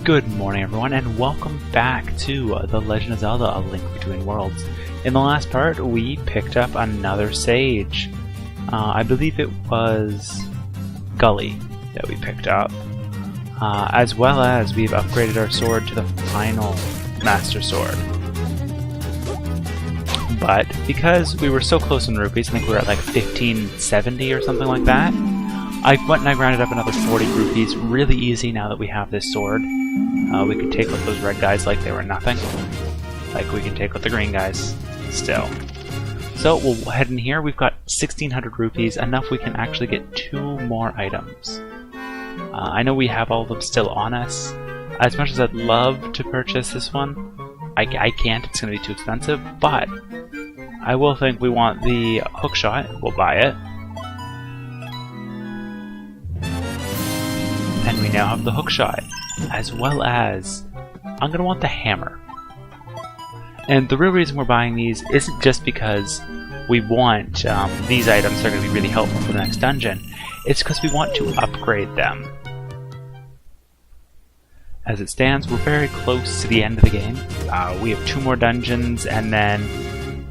Good morning everyone and welcome back to The Legend of Zelda: A Link Between Worlds. In the last part we picked up another sage. I believe it was Gully that we picked up. As well as we've upgraded our sword to the final Master Sword. But because we were so close in rupees, I think we were at like 1570 or something like that, I went and I grounded up another 40 rupees really easy now that we have this sword. We could take with those red guys like they were nothing. Like we can take with the green guys still. So we'll head in here. We've got 1600 rupees, enough we can actually get 2 more items. I know we have all of them still on us. As much as I'd love to purchase this one, I can't, it's going to be too expensive, but I will think we want the hookshot. We'll buy it. And we now have the hookshot, as well as I'm going to want the hammer. And the real reason we're buying these isn't just because we want these items are going to be really helpful for the next dungeon. It's because we want to upgrade them. As it stands, we're very close to the end of the game. We have 2 more dungeons, and then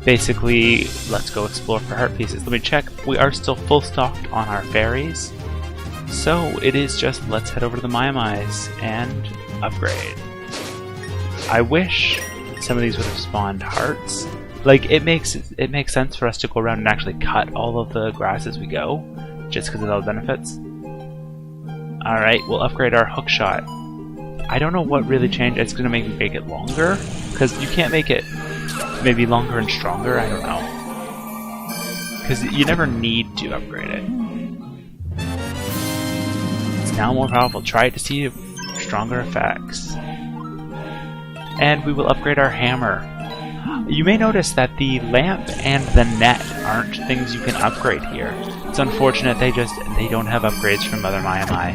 basically let's go explore for heart pieces. Let me check. We are still full stocked on our fairies. So it is just let's head over to the maimais and upgrade. I wish some of these would have spawned hearts. Like it makes sense for us to go around and actually cut all of the grass as we go, just because of all the benefits. Alright, we'll upgrade our hookshot. I don't know what really changed. It's going to make it longer, because you can't make it maybe longer and stronger, I don't know. Because you never need to upgrade it. Now more powerful. Try it to see stronger effects. And we will upgrade our hammer. You may notice that the lamp and the net aren't things you can upgrade here. It's unfortunate they don't have upgrades from Mother Maimai.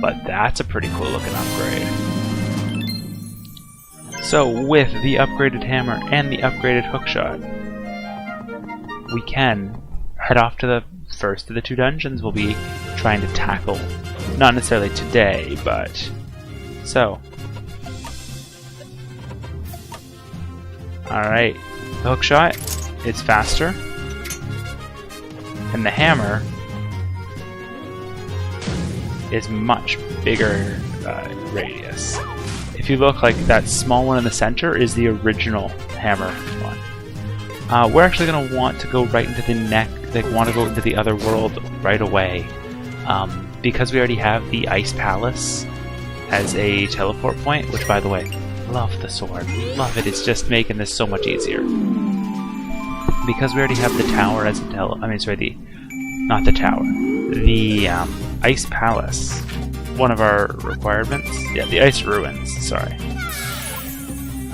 But that's a pretty cool looking upgrade. So with the upgraded hammer and the upgraded hookshot, we can head off to the first of the 2 dungeons we'll be trying to tackle. Not necessarily today, but so. Alright, the hookshot is faster, and the hammer is much bigger radius. If you look, like that small one in the center is the original hammer one. We're actually going to want to go right into the want to go into the Otherworld right away. Because we already have the Ice Palace as a teleport point, which by the way, love the sword. Love it, it's just making this so much easier. Because we already have the tower as a not the tower. The Ice Palace. One of our requirements? Yeah, the Ice Ruins, sorry.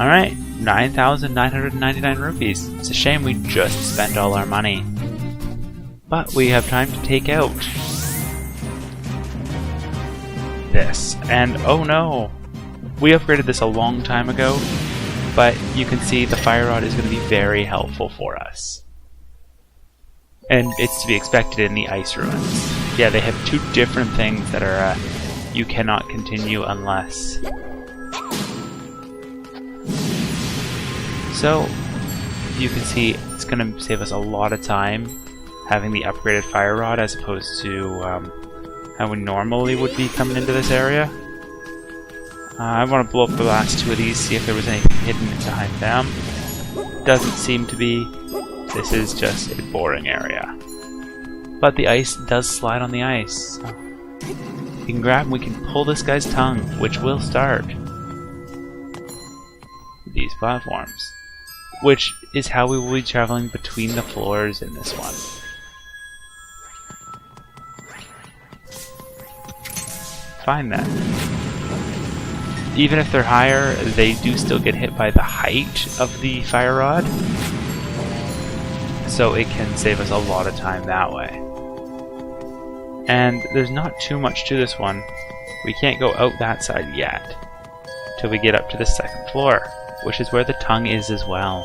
Alright, 9,999 rupees. It's a shame we just spent all our money. But we have time to take out this. And oh no! We upgraded this a long time ago, but you can see the fire rod is going to be very helpful for us. And it's to be expected in the Ice Ruins. Yeah, they have 2 different things that are you cannot continue unless. So you can see it's going to save us a lot of time having the upgraded fire rod as opposed to how we normally would be coming into this area. I want to blow up the last 2 of these, see if there was anything hidden behind them. Doesn't seem to be. This is just a boring area. But the ice does slide on the ice. So we can grab and we can pull this guy's tongue, which will start these platforms. Which is how we will be traveling between the floors in this one. Find that. Even if they're higher, they do still get hit by the height of the fire rod. So it can save us a lot of time that way. And there's not too much to this one. We can't go out that side yet. Till we get up to the 2nd floor, which is where the tongue is as well.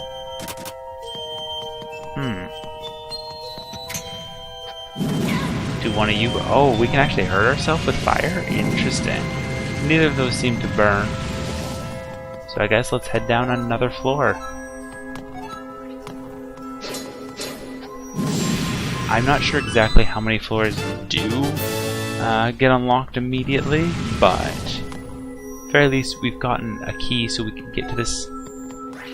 Do one of you... Oh, we can actually hurt ourselves with fire? Interesting. Neither of those seem to burn. So I guess let's head down another floor. I'm not sure exactly how many floors do get unlocked immediately, but at the very least we've gotten a key so we can get to this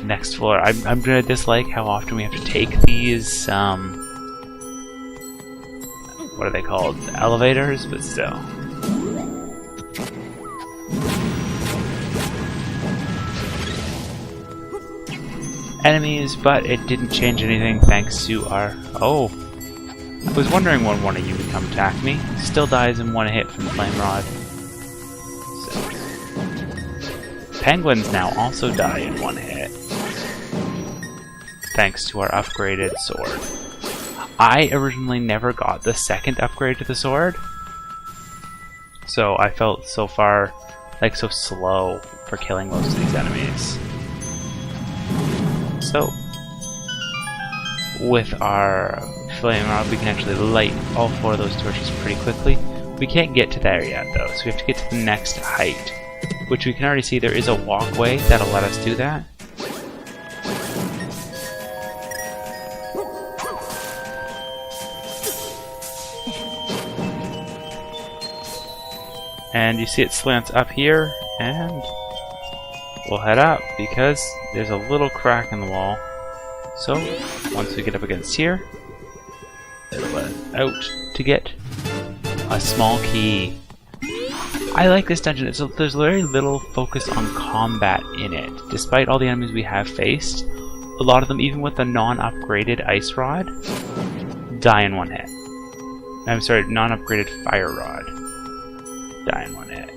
next floor. I'm gonna dislike how often we have to take these, what are they called? Elevators, but still. Enemies, but it didn't change anything thanks to our... Oh! I was wondering when one of you would come attack me. Still dies in one hit from the flame rod. So. Penguins now also die in one hit. Thanks to our upgraded sword. I originally never got the second upgrade to the sword. So I felt so far like so slow for killing most of these enemies. So, with our flame rod, we can actually light all 4 of those torches pretty quickly. We can't get to there yet, though, so we have to get to the next height, which we can already see there is a walkway that'll let us do that. And you see it slants up here, and we'll head up because there's a little crack in the wall. So, once we get up against here, it'll let out to get a small key. I like this dungeon. There's very little focus on combat in it. Despite all the enemies we have faced, a lot of them, even with the non-upgraded ice rod, die in one hit. I'm sorry, non-upgraded fire rod. Die in one hit.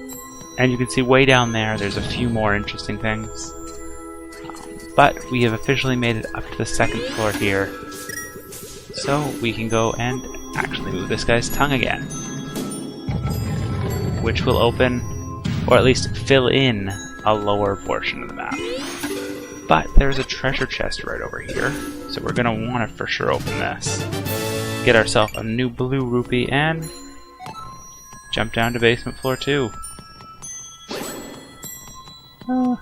And you can see way down there, there's a few more interesting things. But we have officially made it up to the second floor here. So we can go and actually move this guy's tongue again. Which will open, or at least fill in, a lower portion of the map. But there's a treasure chest right over here, so we're going to want to for sure open this. Get ourselves a new blue rupee and jump down to basement floor 2. I was going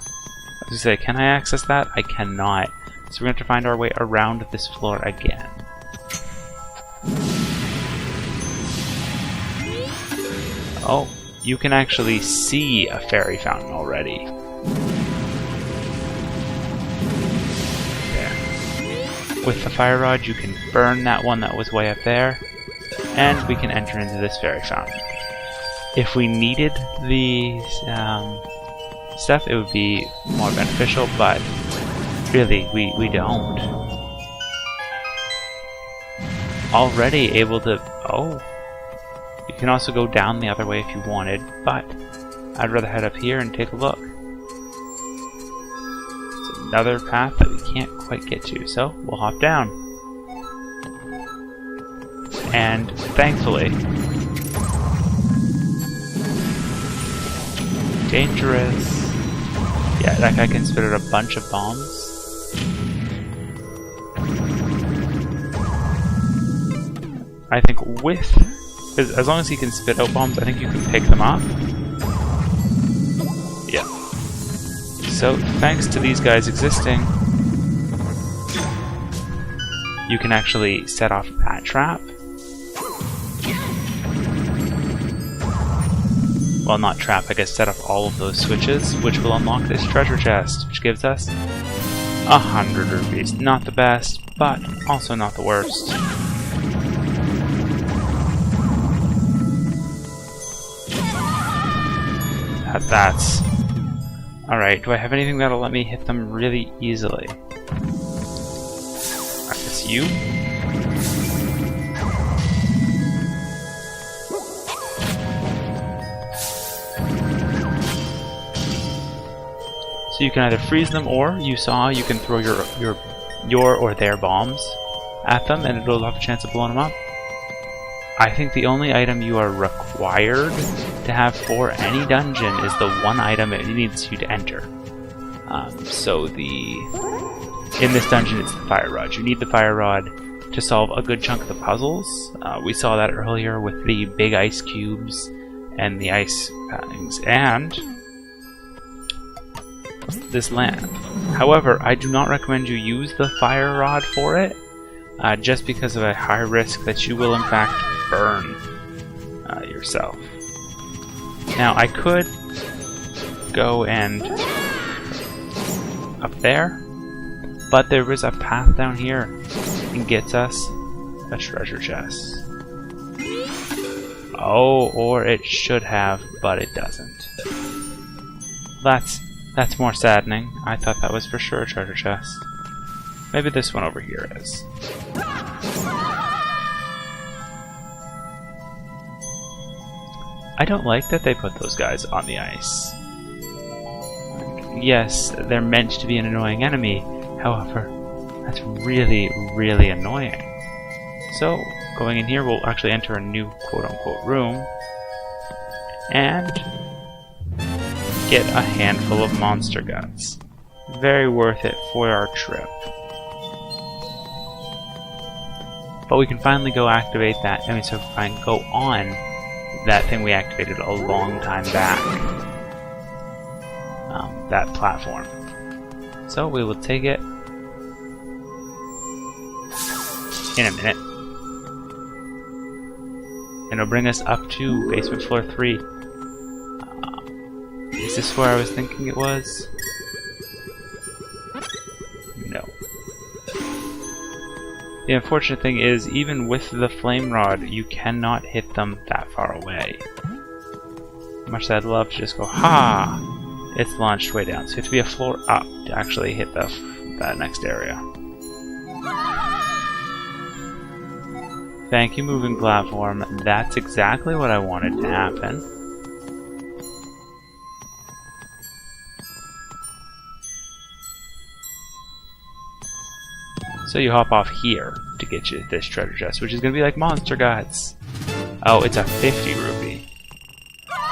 to say, can I access that? I cannot. So we're going to have to find our way around this floor again. Oh, you can actually see a fairy fountain already. There. With the fire rod, you can burn that one that was way up there, and we can enter into this fairy fountain. If we needed the stuff, it would be more beneficial, but really, we don't. Already able to... Oh! You can also go down the other way if you wanted, but I'd rather head up here and take a look. It's another path that we can't quite get to, so we'll hop down. And thankfully... Dangerous. Yeah, that guy can spit out a bunch of bombs. I think with... as long as he can spit out bombs, I think you can pick them up. Yeah. So, thanks to these guys existing, you can actually set off that trap. Well, not trap, I guess set off all of those switches, which will unlock this treasure chest, which gives us 100 rupees. Not the best, but also not the worst. That's... Alright, do I have anything that'll let me hit them really easily? I guess you? So you can either freeze them, or you can throw your or their bombs at them, and it'll have a chance of blowing them up. I think the only item you are required to have for any dungeon is the one item it needs you to enter. In this dungeon, it's the fire rod. You need the fire rod to solve a good chunk of the puzzles. We saw that earlier with the big ice cubes and the ice things, and this land. However, I do not recommend you use the fire rod for it, just because of a high risk that you will in fact burn yourself. Now I could go and up there, but there is a path down here and gets us a treasure chest. Oh, or it should have, but it doesn't. That's more saddening. I thought that was for sure a treasure chest. Maybe this one over here is. I don't like that they put those guys on the ice. Yes, they're meant to be an annoying enemy. However, that's really, really annoying. So, going in here, we'll actually enter a new quote-unquote room and get a handful of monster guts. Very worth it for our trip. But we can finally go activate that. I mean, so I can go on that thing we activated a long time back. That platform. So we will take it in a minute. And it'll bring us up to basement floor 3. Is this where I was thinking it was? No. The unfortunate thing is, even with the flame rod, you cannot hit them that far away. Much as I'd love to just go, ha! It's launched way down, so you have to be a floor up to actually hit that next area. Thank you, moving platform. That's exactly what I wanted to happen. So you hop off here to get you this treasure chest, which is going to be like monster guts. Oh, it's a 50 rupee.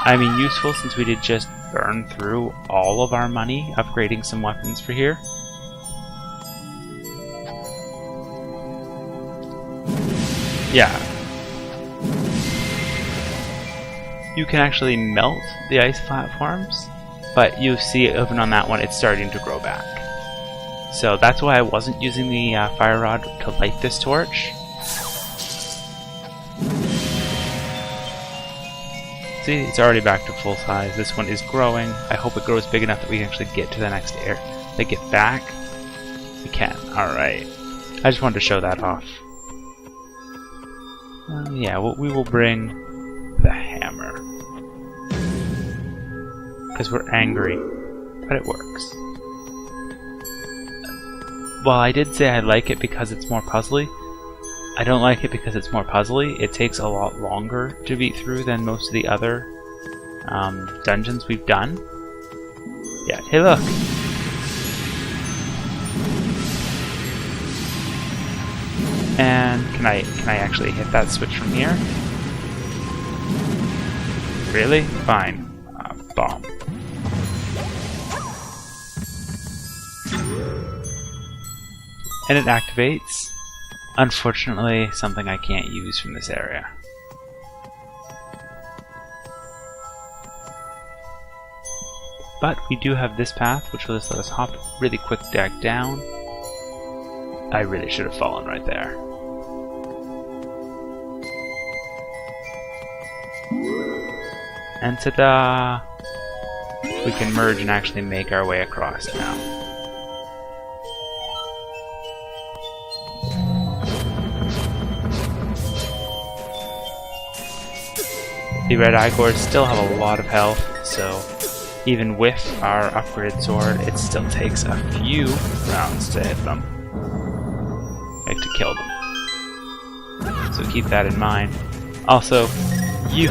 I mean, useful since we did just burn through all of our money upgrading some weapons for here. Yeah. You can actually melt the ice platforms, but you see even on that one it's starting to grow back. So that's why I wasn't using the fire rod to light this torch. See, it's already back to full size. This one is growing. I hope it grows big enough that we can actually get to the next air. They get back. We can. Alright. I just wanted to show that off. Yeah, well, we will bring the hammer. Because we're angry. But it works. While I did say I like it because it's more puzzly, I don't like it because it's more puzzly. It takes a lot longer to beat through than most of the other dungeons we've done. Yeah, hey look! And can I actually hit that switch from here? Really? Fine. Bomb. And it activates. Unfortunately, something I can't use from this area. But we do have this path, which will just let us hop really quick back down. I really should have fallen right there. And ta-da! We can merge and actually make our way across now. The red Igors still have a lot of health, so even with our upgraded sword, it still takes a few rounds to hit them. Like, to kill them. So keep that in mind. Also, you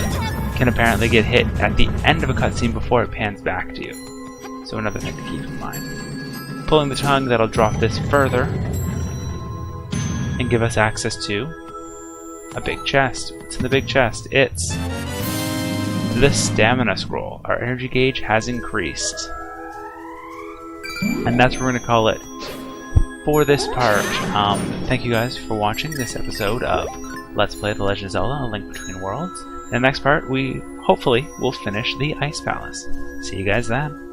can apparently get hit at the end of a cutscene before it pans back to you. So another thing to keep in mind. Pulling the tongue, that'll drop this further and give us access to a big chest. What's in the big chest? It's the stamina scroll. Our energy gauge has increased. And that's what we're going to call it for this part. Thank you guys for watching this episode of Let's Play The Legend of Zelda: A Link Between Worlds. In the next part, we hopefully we'll finish the Ice Palace. See you guys then.